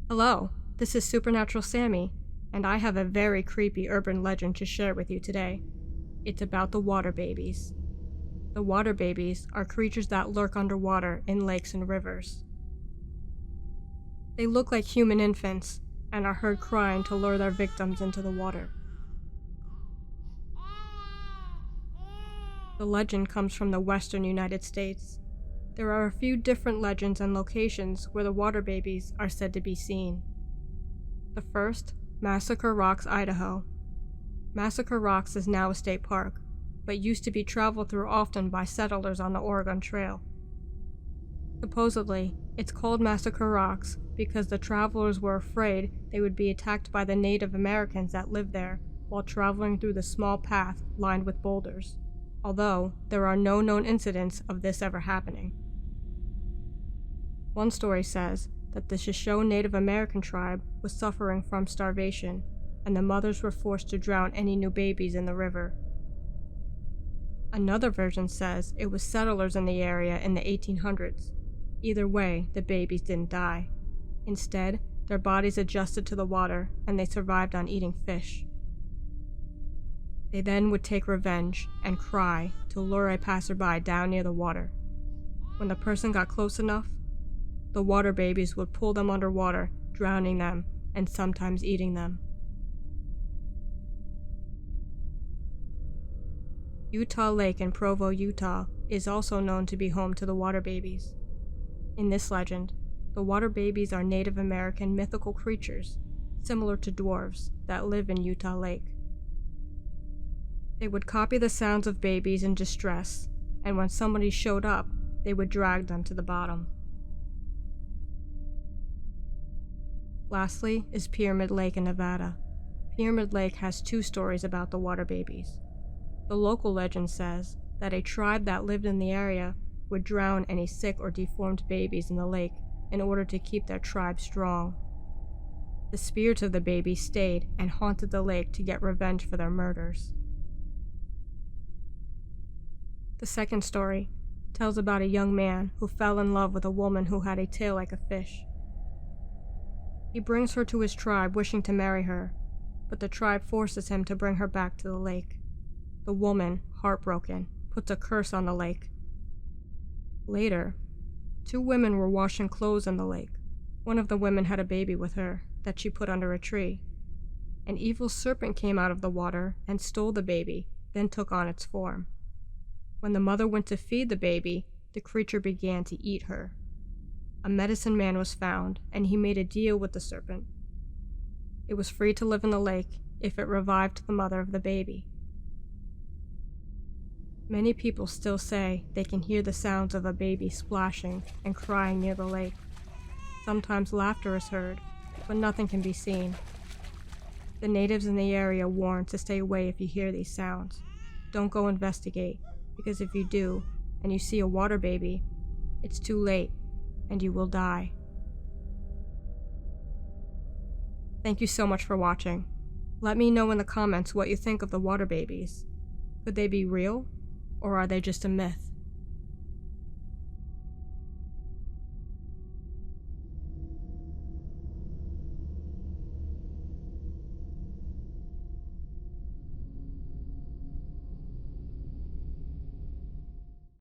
Hello, this is Supernatural Sammy, and I have a very creepy urban legend to share with you today. It's about the water babies. The water babies are creatures that lurk underwater in lakes and rivers. They look like human infants and are heard crying to lure their victims into the water. The legend comes from the western United States. There are a few different legends and locations where the water babies are said to be seen. The first, Massacre Rocks, Idaho. Massacre Rocks is now a state park, but used to be traveled through often by settlers on the Oregon Trail. Supposedly, it's called Massacre Rocks because the travelers were afraid they would be attacked by the Native Americans that lived there while traveling through the small path lined with boulders, although there are no known incidents of this ever happening. One story says that the Shoshone Native American tribe was suffering from starvation, and the mothers were forced to drown any new babies in the river. Another version says it was settlers in the area in the 1800s. Either way, the babies didn't die. Instead, their bodies adjusted to the water and they survived on eating fish. They then would take revenge and cry to lure a passerby down near the water. When the person got close enough, the water babies would pull them underwater, drowning them and sometimes eating them. Utah Lake in Provo, Utah is also known to be home to the water babies. In this legend, the water babies are Native American mythical creatures, similar to dwarves, that live in Utah Lake. They would copy the sounds of babies in distress, and when somebody showed up, they would drag them to the bottom. Lastly is Pyramid Lake in Nevada. Pyramid Lake has two stories about the water babies. The local legend says that a tribe that lived in the area would drown any sick or deformed babies in the lake in order to keep their tribe strong. The spirits of the babies stayed and haunted the lake to get revenge for their murders. The second story tells about a young man who fell in love with a woman who had a tail like a fish. He brings her to his tribe wishing to marry her, but the tribe forces him to bring her back to the lake. The woman, heartbroken, puts a curse on the lake. Later, two women were washing clothes in the lake. One of the women had a baby with her that she put under a tree. An evil serpent came out of the water and stole the baby, then took on its form. When the mother went to feed the baby, the creature began to eat her. A medicine man was found, and he made a deal with the serpent. It was free to live in the lake if it revived the mother of the baby. Many people still say they can hear the sounds of a baby splashing and crying near the lake. Sometimes laughter is heard, but nothing can be seen. The natives in the area warn to stay away if you hear these sounds. Don't go investigate, because if you do, and you see a water baby, it's too late, and you will die. Thank you so much for watching. Let me know in the comments what you think of the water babies. Could they be real, or are they just a myth?